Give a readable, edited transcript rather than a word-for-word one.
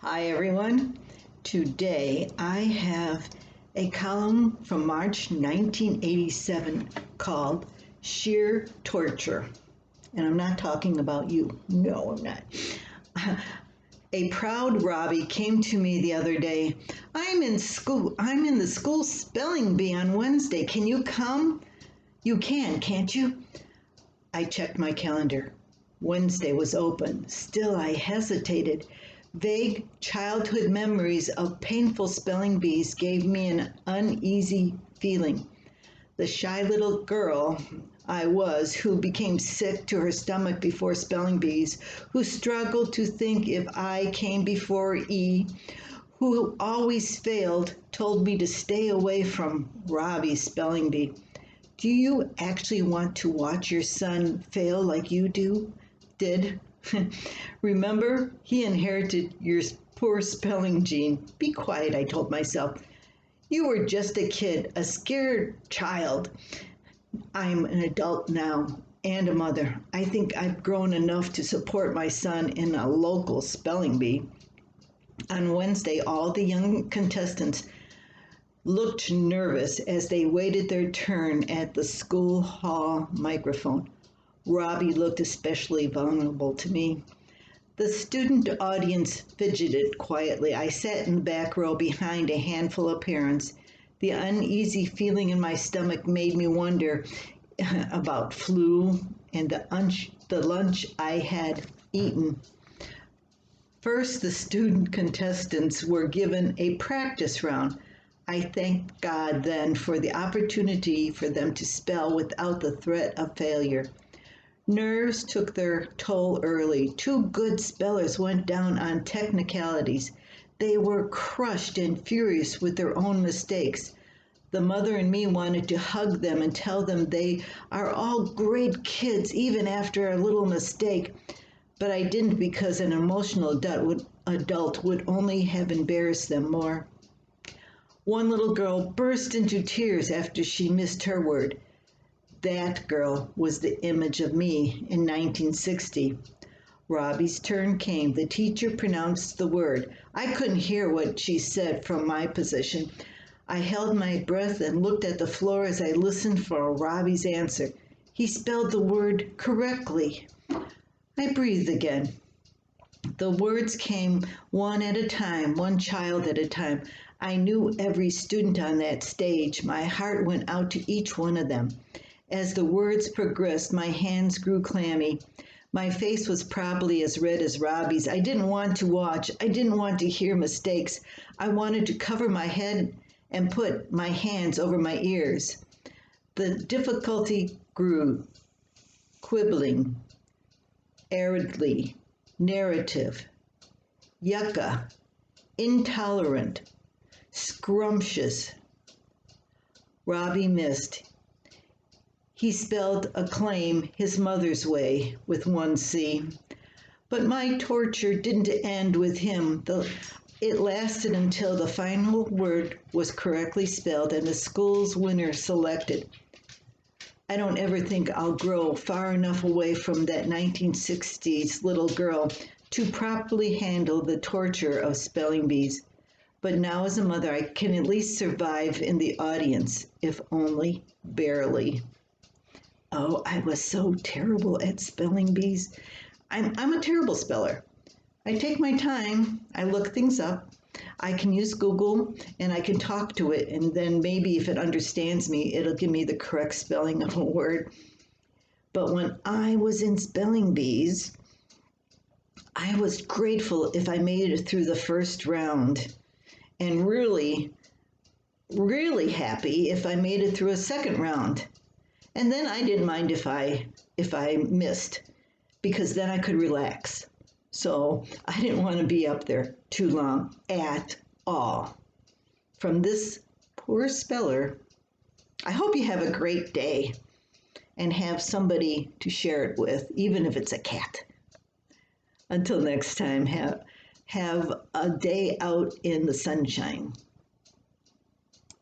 Hi everyone. Today I have a column from March 1987 called Sheer Torture. And I'm not talking about you. No, I'm not. A proud Robbie came to me the other day. I'm in the school spelling bee on Wednesday. Can you come? You can, can't you? I checked my calendar. Wednesday was open. Still, I hesitated. Vague childhood memories of painful spelling bees gave me an uneasy feeling. The shy little girl I was, who became sick to her stomach before spelling bees, who struggled to think if I came before E, who always failed, told me to stay away from Robbie's spelling bee. Do you actually want to watch your son fail like you did? Remember, he inherited your poor spelling gene. Be quiet, I told myself. You were just a kid, a scared child. I'm an adult now and a mother. I think I've grown enough to support my son in a local spelling bee. On Wednesday, all the young contestants looked nervous as they waited their turn at the school hall microphone. Robbie looked especially vulnerable to me. The student audience fidgeted quietly. I sat in the back row behind a handful of parents. The uneasy feeling in my stomach made me wonder about flu and the lunch I had eaten. First, the student contestants were given a practice round. I thanked God then for the opportunity for them to spell without the threat of failure. Nerves took their toll early. Two good spellers went down on technicalities. They were crushed and furious with their own mistakes. The mother and me wanted to hug them and tell them they are all great kids, even after a little mistake. But I didn't, because an emotional adult would only have embarrassed them more. One little girl burst into tears after she missed her word. That girl was the image of me in 1960. Robbie's turn came. The teacher pronounced the word. I couldn't hear what she said from my position. I held my breath and looked at the floor as I listened for Robbie's answer. He spelled the word correctly. I breathed again. The words came one at a time, one child at a time. I knew every student on that stage. My heart went out to each one of them. As the words progressed, my hands grew clammy. My face was probably as red as Robbie's. I didn't want to watch. I didn't want to hear mistakes. I wanted to cover my head and put my hands over my ears. The difficulty grew. Quibbling, aridly, narrative, yucca, intolerant, scrumptious. Robbie missed. He spelled acclaim his mother's way with one C. But my torture didn't end with him. It lasted until the final word was correctly spelled and the school's winner selected. I don't ever think I'll grow far enough away from that 1960s little girl to properly handle the torture of spelling bees. But now as a mother, I can at least survive in the audience, if only barely. Oh, I was so terrible at spelling bees. I'm a terrible speller. I take my time, I look things up, I can use Google, and I can talk to it, and then maybe if it understands me, it'll give me the correct spelling of a word. But when I was in spelling bees, I was grateful if I made it through the first round, and really, really happy if I made it through a second round. And then I didn't mind if I missed, because then I could relax. So I didn't want to be up there too long at all. From this poor speller, I hope you have a great day and have somebody to share it with, even if it's a cat. Until next time, have a day out in the sunshine.